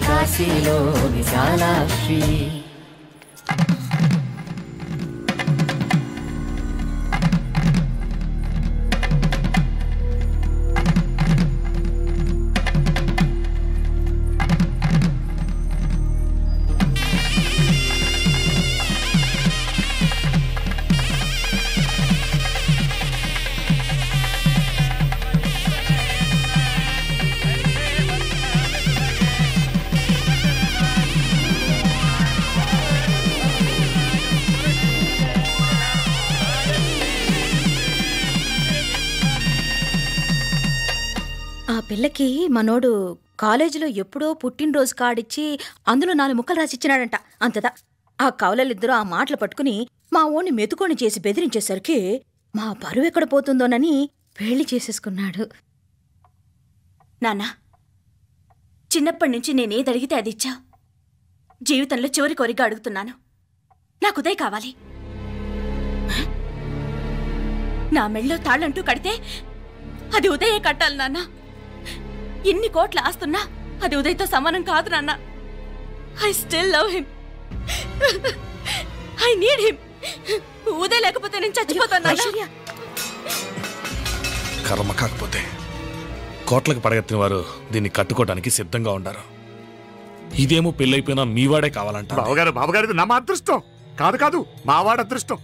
కాశీలో విశాలాక్షి. పిల్లకి మనోడు కాలేజీలో ఎప్పుడో పుట్టినరోజు కాడిచ్చి అందులో 4 ముక్కలు రాసిచ్చినాడంట. అంతదా ఆ కవలలిద్దరూ ఆ మాటలు పట్టుకుని మా ఓణ్ణి మెతుకొని చేసి బెదిరించేసరికి మా పరువు ఎక్కడ పోతుందోనని పెళ్లి చేసేసుకున్నాడు. నాన్నా, చిన్నప్పటి నుంచి నేనేదడిగితే అది ఇచ్చావు. జీవితంలో చివరి కోరిక అడుగుతున్నాను. నాకు ఉదయ్ కావాలి. నా మెళ్ళో తాళ్ళంటూ కడితే అది ఉదయే కట్టాలి నాన్న. ఇన్ని కోట్ల ఆస్తున్నా అది ఉదయ్తో సమానం కాదు నాన్న. I still love him. I need him. Uday లేకపోతే నేను చచ్చిపోతాను. కర్మ కాకపోతే కోట్లకు పడగెత్తిన వారు దీన్ని కట్టుకోవడానికి సిద్ధంగా ఉన్నారు. ఇదేమో పెళ్ళైపోయినా మీవాడే కావాలంట. బావగారు నా అదృష్టం కాదు కాదు, మావాడి అదృష్టం.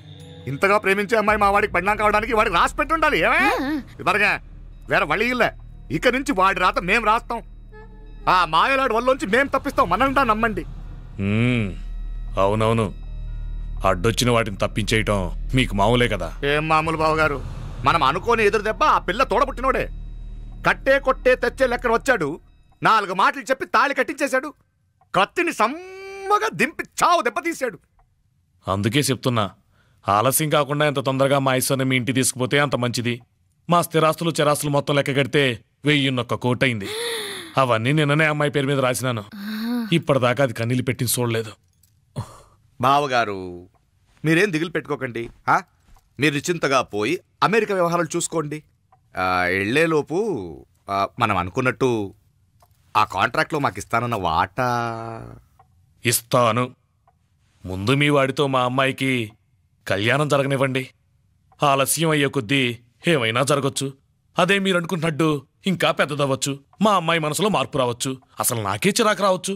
ఇంతగా ప్రేమించే అమ్మాయి మా వాడికి పెళ్ళాం కావడానికి వాడికి రాసి పెట్టి ఉండాలి. ఏమే వేరే వళ్ళీ ఇల్లే. ఇక నుంచి వాడి రాత మేం రాస్తాం. ఆ మాయలాడి వల్లోంచి మేం తప్పిస్తాం. మనల్ని నమ్మండి. అవునవును, అడ్డొచ్చిన వాటిని తప్పించేయటం మీకు మామూలే కదా. ఏం మామూలు బావగారు, మనం అనుకోని ఎదురు దెబ్బ ఆ పిల్ల తోడబుట్టినోడే. కట్టే కొట్టే తెచ్చే లెక్కన వచ్చాడు. 4 మాటలు చెప్పి తాళి కట్టించేశాడు. కత్తిని సమ్మగా దింపి చావు దెబ్బతీశాడు. అందుకే చెప్తున్నా, ఆలస్యం కాకుండా ఎంత తొందరగా మా ఐశ్వర్యం మీ ఇంటికి తీసుకుపోతే అంత మంచిది. మా స్థిరాస్తులు చిరాస్తులు మొత్తం లెక్క కడితే 1001 కోటి అయింది. అవన్నీ నిన్ననే అమ్మాయి పేరు మీద రాసినాను. ఇప్పటిదాకా అది కన్నీళ్ళు పెట్టింది చూడలేదు. బావగారు మీరేం దిగులు పెట్టుకోకండి. మీరు నిశ్చింతగా పోయి అమెరికా వ్యవహారాలు చూసుకోండి. వెళ్లేలోపు మనం అనుకున్నట్టు ఆ కాంట్రాక్ట్లో మాకు ఇస్తానన్న వాటా ఇస్తాను. ముందు మీ వాడితో మా అమ్మాయికి కళ్యాణం జరగనివ్వండి. ఆలస్యం అయ్యే కొద్దీ ఏమైనా జరగచ్చు. అదే మీరు అనుకుంటున్నట్టు ఇంకా పెద్దదవ్వచ్చు. మా అమ్మాయి మనసులో మార్పు రావచ్చు. అసలు నాకే చిరాకు రావచ్చు.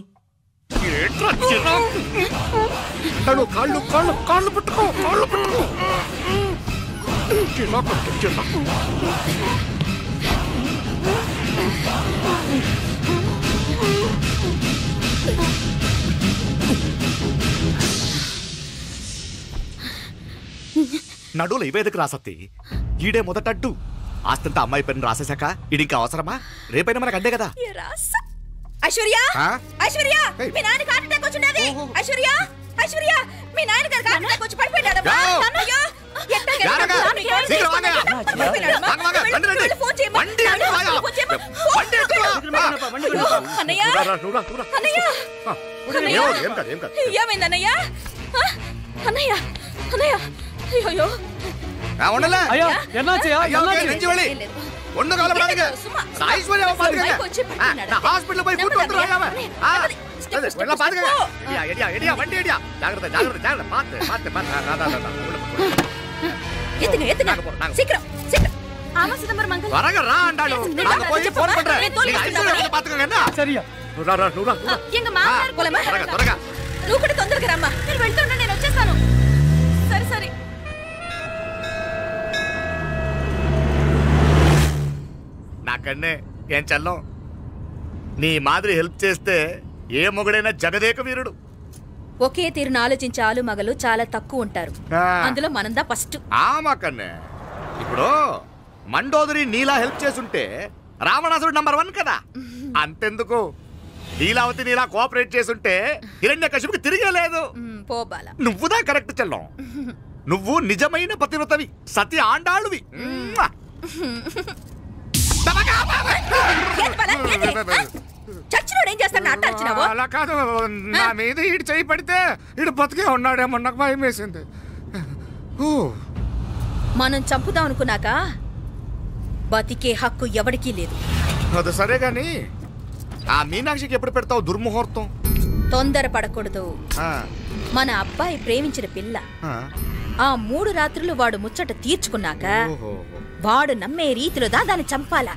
నడువులు ఇవేదకు రాసత్తి. ఈడే మొదటడ్డు. ఆస్తంతా అమ్మాయి పేరుని రాసేశాక ఇడికి అవసరమా? రేపైనా మనకు అడ్డే కదా. ఐశ్వర్య, ఐశ్వర్య, మీ నాన్న హార్ట్ అటాక్ వచ్చినది. ఐశ్వర్య, ఐశ్వర్య, మీ నాన్న గారికి హార్ట్ అటాక్ వచ్చి పడిపోయాడు. అన్నయ్య, ఏమైందన్నయ్య? అన్నయ్య, అన్నయ్య, అయ్యో నువ్వు కూడా తొందరగా రమ్మా. నేను వెళ్తున్నా, నేను వచ్చేస్తాను. సరే సరే. నాకన్నే ఏం చల్లం, నీ మాదిరి హెల్ప్ చేస్తే ఏ మొగుడైనా జగదేక వీరుడు. ఒకే తీరును ఆలోచించే ఆలు మగలు చాలా తక్కువ ఉంటారు. అందులో మనందా ఫస్ట్. మాకన్నే ఇప్పుడు మండోదరి నీలా హెల్ప్ చేసుంటే రావణాసుడు నంబర్ 1 కదా. అంతెందుకు, లీలావతి నీలా కోఆపరేట్ చేసుంటే హిరణ్యకశిపుకి తిరిగే లేదు. నువ్వుదా కరెక్ట్ చెల్లం. నువ్వు నిజమైన పతివ్రతవి, సతి ఆండాళ్ళువి. అలా కాదు, నా మీద ఈడు చేయి పడితే ఈడు బతికే ఉన్నాడేమో నాకు భయం వేసింది. మనం చంపుదాం అనుకున్నాక బతికే హక్కు ఎవరికీ లేదు. అది సరే గాని ఆ మీనాక్షికి ఎప్పుడు పెడతావు దుర్ముహూర్తం? తొందర పడకూడదు. ఆ, మన అబ్బాయి ప్రేమించిన పిల్ల ఆ. ఆ 3 రాత్రులు వాడు ముచ్చట తీర్చుకున్నాక ఓహో. వాడు నమ్మే రీతిలో దాన్ని చంపాలా.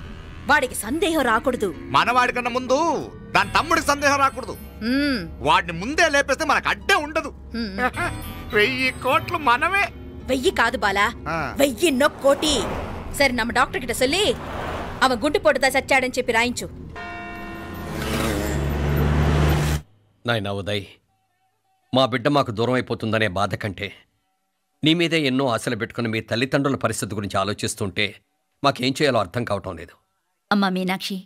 వాడికి సందేహం రాకూడదు. మనవాడి కన్నా ముందు దాని తమ్ముడికి సందేహం రాకూడదు. ఉమ్, వాడిని ముందే లేపేస్తే మనకు అడ్డే ఉండదు. 1000 కోట్లు మనమే. 1000 కాదు బాలా, ఆ. 1000 కోటి. సరే నమ్మ డాక్టర్ కిட்ட சொல்லி அவன் గుండు పొట్టుదా చచ్చాడని చెప్పి రాయించు. నాయనా ఉదయ్, మా బిడ్డ మాకు దూరం అయిపోతుందనే బాధ కంటే నీ మీదే ఎన్నో ఆశలు పెట్టుకుని మీ తల్లిదండ్రుల పరిస్థితి గురించి ఆలోచిస్తుంటే మాకేం చేయాలో అర్థం కావటం లేదు. అమ్మా మీనాక్షి,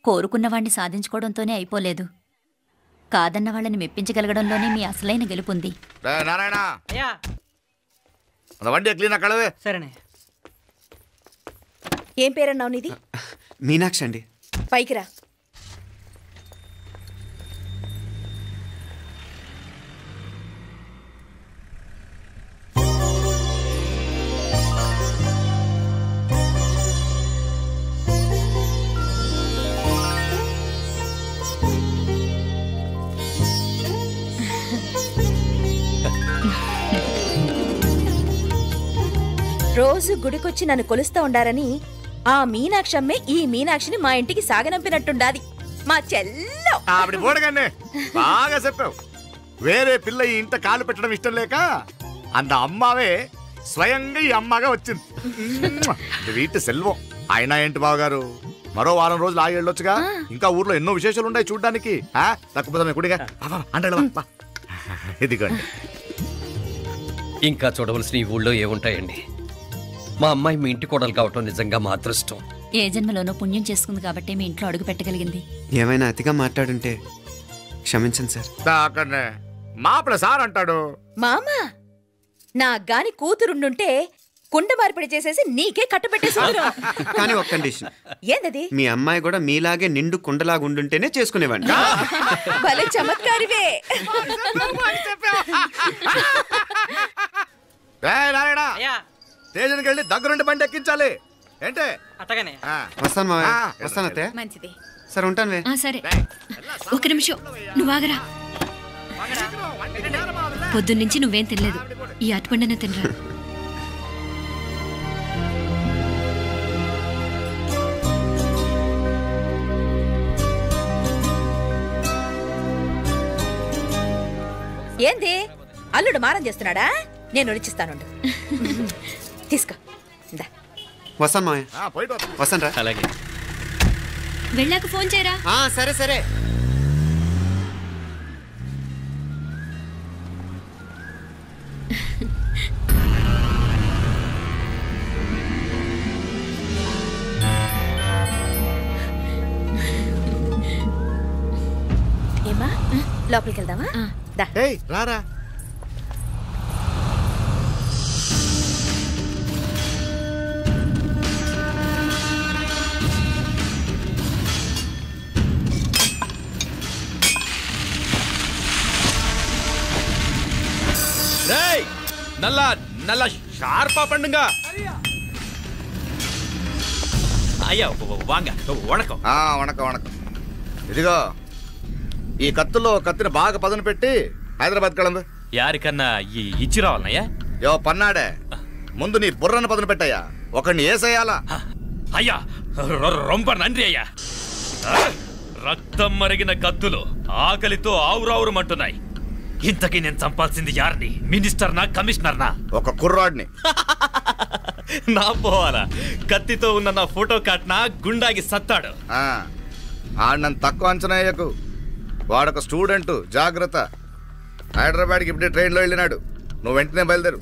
కోరుకున్నవాణ్ణి సాధించుకోవడంతోనే అయిపోలేదు. కాదన్న వాళ్ళని మెప్పించగలగడంలోనే మీ అసలైన గెలుపుంది. నారాయణ, వండి క్లీన్ అక్కడవే. సరేనే. ఏం పేరన్నావు నీది? మీనాక్షి అండి. పైకి రా. రోజు గుడికొచ్చి నన్ను కొలుస్తా ఉండారని ఆ మీనాక్షమ్మే ఈ మీనాక్షిని మా ఇంటికి సాగనంపినట్టుండాది. మా చెల్లో ఆవిడ పోడగానే బాగా చెప్పావు. వేరే పిల్ల ఈ ఇంట కాలు పెట్టడం ఇష్టం లేక అంత అమ్మావే స్వయంగా ఈ అమ్మగా వచ్చింది. వీటి సెల్వం. అయినా ఏంటి బావగారు, మరో వారం రోజులు ఆగి వెళ్ళొచ్చుగా. ఇంకా ఊర్లో ఎన్నో విశేషాలు ఉన్నాయి చూడ్డానికి. తక్కువ కుడిగా అంటే ఇదిగోండి. ఇంకా చూడవలసిన ఈ ఊళ్ళో ఏముంటాయండి? మా అమ్మాయి మీ ఇంటి కోడలు కావటం నిజంగా మా అదృష్టం. ఏ జన్మలోనో పుణ్యం చేసుకుంది కాబట్టి మీ ఇంట్లో అడుగు పెట్టగలిగింది. ఏమైనా అతిగా మాట్లాడుంటే క్షమించండి సార్. అక్కడనే మాపల సార్ అంటాడు. మామా, నా గాని కూతురుండుంటే కుండ మార్పిడి చేసేసి నీకే కట్టబెట్టేసి. కానీ ఒక కండిషన్. ఏందది? మీ అమ్మాయి కూడా మీలాగే నిండు కుండలాగా ఉండుంటేనే చేసుకునేవాడిని. భలే చమత్కారివే. స్టేషన్కి వెళ్ళి దగ్గరుండి బండి ఎక్కించాలి. ఏంటే? అట్టగానే. వస్తాను మావయ్య. వస్తాను అత్తయ్య. మంచిది. సరే ఉంటాను. సరే, ఒక నిమిషం నువ్వాగరా. పొద్దున్నుంచి నువ్వేం తినలేదు. ఈ అటుపండిన తినరా. ఏంది అల్లుడు మారం చేస్తున్నాడా? నేను రుచిస్తాను. తీసుకో. వస్తాను మావయ్య. వస్తాను రా. అలాగే. వెళ్ళాక ఫోన్ చేయరా. సరే సరే. ఏమా లోపలికి వెళ్దామా? రారా. நல்ல ஷார்ப்பா பண்ணுங்க. ஐயா வாங்க. வணக்கம். వణకం వణకం. ఇదిగో ఈ కత్తులో కత్తిని బాగా పదును పెట్టి హైదరాబాద్ కళందు. యారికన్నా ఇచ్చి రావాలన్నయ్యా? యో పన్నాడే, ముందు నీ బుర్రను పదును పెట్టయ్యా. ఒకడిని ఏసేయాలా? అయ్యా రొంప నంది అయ్యా. రక్తం మరిగిన కత్తులు ఆకలితో ఆవురావురమంటున్నాయి. ఇంతకీ నేను చంపాల్సింది యారిని? మినిస్టర్నా కమిషనర్నా? ఒక కుర్రాడిని. నా పోవాలా? కత్తితో ఉన్న నా ఫోటో కాట్నా గుండాకి సత్తాడు. ఆడినంత తక్కువ అంచనా వేయకు. వాడొక స్టూడెంట్, జాగ్రత్త. హైదరాబాద్కి ఇప్పుడే ట్రైన్లో వెళ్ళినాడు. నువ్వు వెంటనే బయలుదేరు.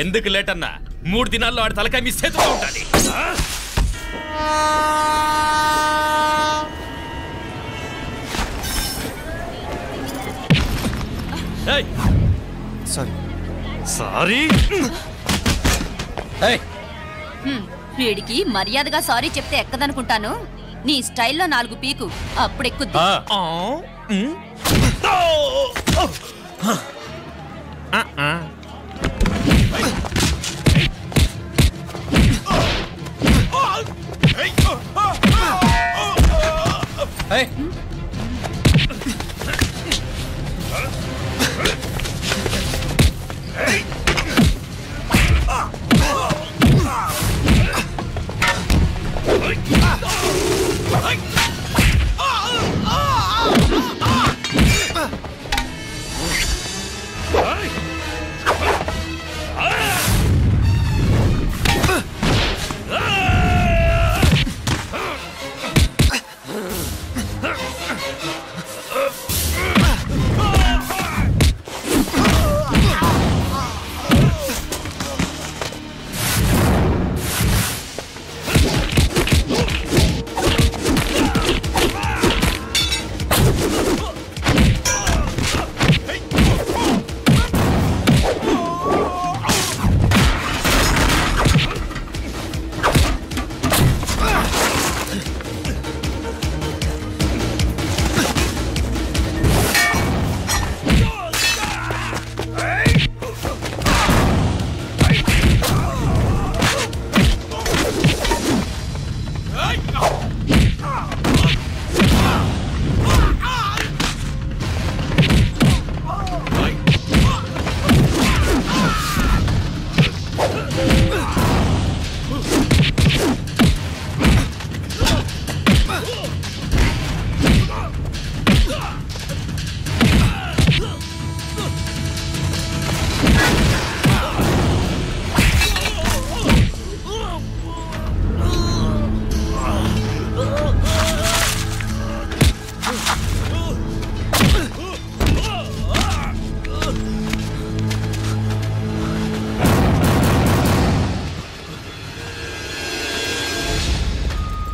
ఎందుకు లేట్ అన్నా? 3 దినాల్లో ఆడి తలకాయ మీ చేతిలో ఉంటుంది. సారీ. వీడికి మర్యాదగా సారీ చెప్తే ఎక్కదనుకుంటాను. నీ స్టైల్లో 4 పీకు, అప్పుడెక్కుద్ది.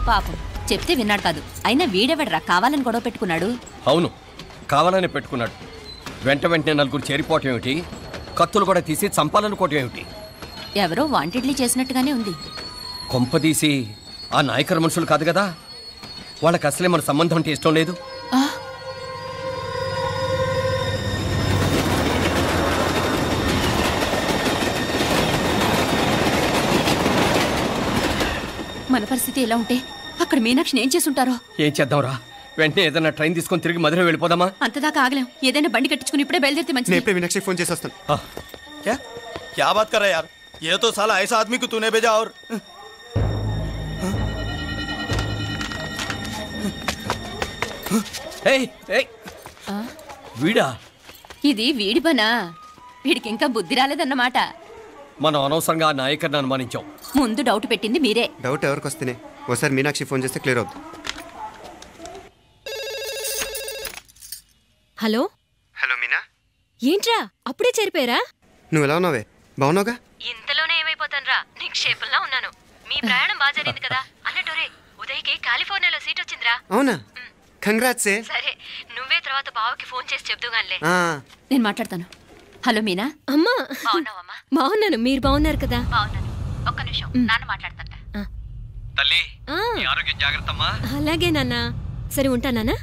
పాపం చెప్తే విన్నాడు కాదు. అయినా వీడెవడరా కావాలని గొడవ పెట్టుకున్నాడు? అవును, కావాలని పెట్టుకున్నాడు. వెంటనే నలుగురు చేరిపోవటం ఏమిటి, కత్తులు కూడా తీసి చంపాలనుకోవటం ఏమిటి? ఎవరో వాంటెడ్లీ చేసినట్టుగానే ఉంది. కొంపదీసి ఆ నాయకర్ మనుషులు కాదు కదా? వాళ్ళకి అసలే మన సంబంధం అంటే ఇష్టం లేదు. మన పరిస్థితి ఎలా ఉంటే అక్కడ మీనాక్షిని ఏం చేసుంటారో. ఏం చేద్దాంరా? వెంటనే ఏదైనా ట్రైన్ తీసుకొని తిరిగి మధుర వెళ్ళిపోదామా? అంతదాకా ఆగలేం. ఏదైనా బండి కట్టించుకుని ఇప్పుడే బయలుదేరితే మంచిది. मीनाक्षी फोन చేసి వస్తాను. क्या बात कर रहा है यार? ये तो साला ऐसा आदमी को तूने भेजा और వీడా? ఇది వీడి పనా? వీడికి ఇంకా బుద్ధి రాలేదన్నమాట. మనం అనవసరంగా ఆ నాయకర్ని అనుమానించాం. ముందు డౌట్ పెట్టింది మీరే. డౌట్ ఎవరికి వస్తేనే ఒకసారి మీనాక్షి ఫోన్ చేస్తే క్లియర్ అవుతుంది. హలో హలో మీనా, ఏంట్రా అప్పుడే చేరిపోయారా? నువ్వు ఎలా ఉన్నావే? బాగున్నావుగా? ఇంతలోనే ఏమైపోతానరా, నిక్షేపంలా ఉన్నాను. మీ ప్రయాణం బాగా జరిగింది కదా? అన్నట్టురే ఉదయ్కి కాలిఫోర్నియాలో సీట్ వచ్చిందిరా. అవునా? కంగ్రాట్స్. సరే నువ్వే తర్వాత బావకి ఫోన్ చేసి చెప్దుగానిలే. నేను మాట్లాడతాను. హలో మీనా. అమ్మా బాగున్నాను, మీరు బాగున్నారు కదా? బాగున్నాను. ఒక్క నిమిషం, నాన్న మాట్లాడతాను. తల్లి, ఆరోగ్యం జాగ్రత్తమ్మా. అలాగే నాన్న. సరే ఉంటానా?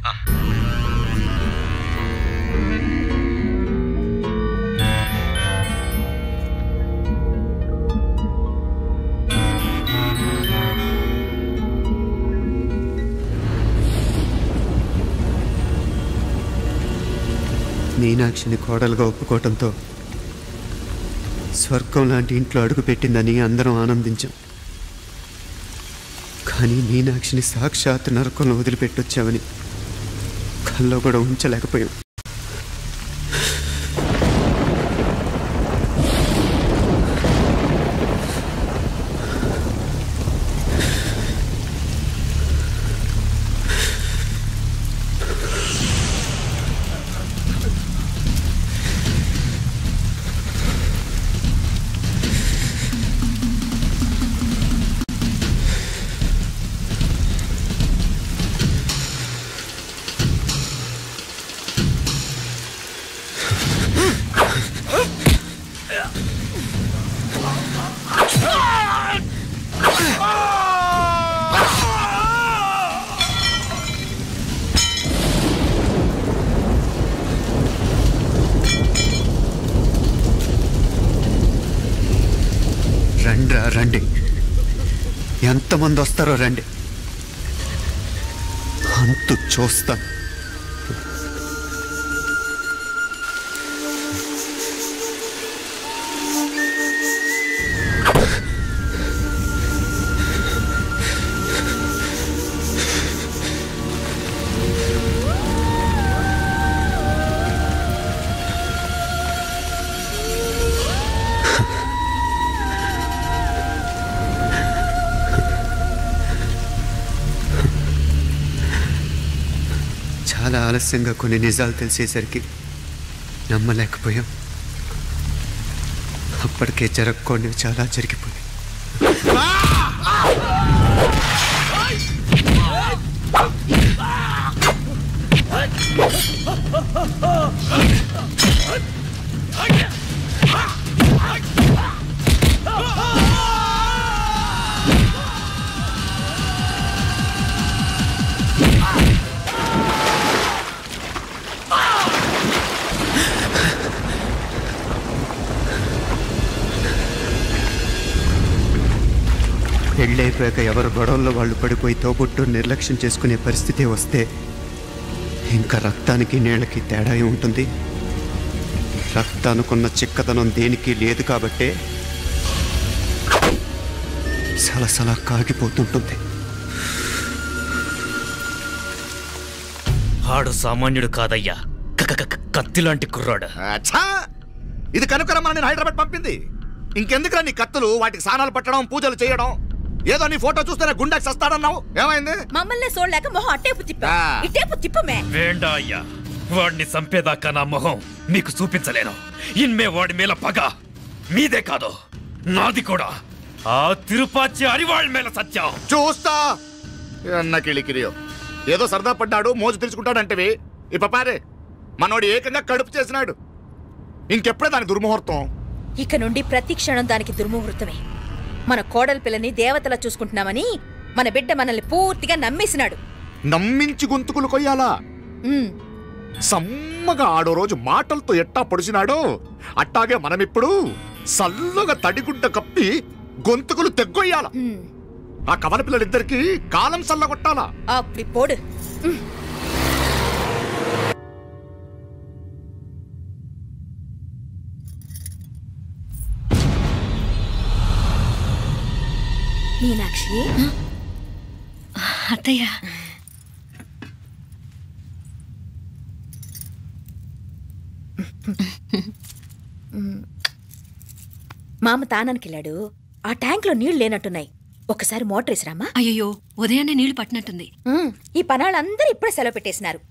మీనాక్షిని కోడలుగా ఒప్పుకోవటంతో స్వర్గం లాంటి ఇంట్లో అడుగు పెట్టిందని అందరం ఆనందించాం. కానీ మీనాక్షిని సాక్షాత్ నరకంలో వదిలిపెట్టొచ్చామని కల్లో కూడా ఉంచలేకపోయాం. రండి, ఎంతమంది వస్తారో రండి. అంతు చూస్తాను. చాలా ఆలస్యంగా కొన్ని నిజాలు తెలిసేసరికి నమ్మలేకపోయాం. అప్పటికే జరగకూడనివి చాలా జరిగిపోయాయి. పెళ్ళైపోయాక ఎవరు గొడవల్లో వాళ్ళు పడిపోయి తోబుట్టు నిర్లక్ష్యం చేసుకునే పరిస్థితి వస్తే ఇంకా రక్తానికి నీళ్ళకి తేడా ఉంటుంది. రక్తానుకున్న చిక్కదనం దేనికి లేదు కాబట్టే సలసలా కాగిపోతుంటుంది. ఆడు సామాన్యుడు కాదయ్యా, కత్తిలాంటి కుర్రాడు. ఇది కనుకరమ్మని నేను హైదరాబాద్ పంపింది. ఇంకెందుకురా నీ కత్తులు? వాటికి స్నానాలు పట్టడం, పూజలు చేయడం. ఏదో నీ ఫోటో చూస్తేనే గుండెకి సస్తాడన్నావు. ఏమైంది? మమ్మల్ని చూడలేక మొహం అట్టేపు తిప్పా. ఇట్టేపు తిప్పమే. వేండా అయ్యా, వాడిని చంపేదాకా నా మొహం మీకు చూపించలేను. ఇన్మే వాడి మేల పగ మీదే కాదు, నాది కూడా. ఆ తిరుపాచి అరివాళ్ళ మేల సత్యం చూస్తా. అన్న కిళికిరియో ఏదో సరదా పడ్డాడు, మోజు తెలుసుకుంటాడంటవి. ఈ పపారే మనోడు ఏకంగా కడుపు చేసినాడు. ఇంకెప్పుడే దాని దుర్ముహూర్తం. ఇక నుండి ప్రతి క్షణం దానికి దుర్ముహూర్తమే. మన కోడలి పిల్లని దేవతలా చూసుకుంటున్నామని మన బిడ్డ మనల్ని పూర్తిగా నమ్మేసినాడు. నమ్మించి గొంతుకులు కొయ్యాలా? సమ్మగా ఆడో రోజు మాటలతో ఎట్టా పొడిచినాడో అట్టాగే మనమిప్పుడు సల్లుగా తడిగుడ్డ కప్పి గొంతుకులు తెగ్గొయ్యాల. ఆ కవల పిల్లలిద్దరికి కాలం సల్లగొట్టాలా? పోడు. మీనాక్షి, అత్తయ్య, మామ తానానికి వెళ్ళాడు. ఆ ట్యాంక్ లో నీళ్లు లేనట్టున్నాయి. ఒకసారి మోటార్ వేసిరామా? అయ్యో, ఉదయాన్నే నీళ్లు పట్టినట్టుంది. ఈ పనాళ్ళందరూ ఇప్పుడే సెలవు పెట్టేసినారు.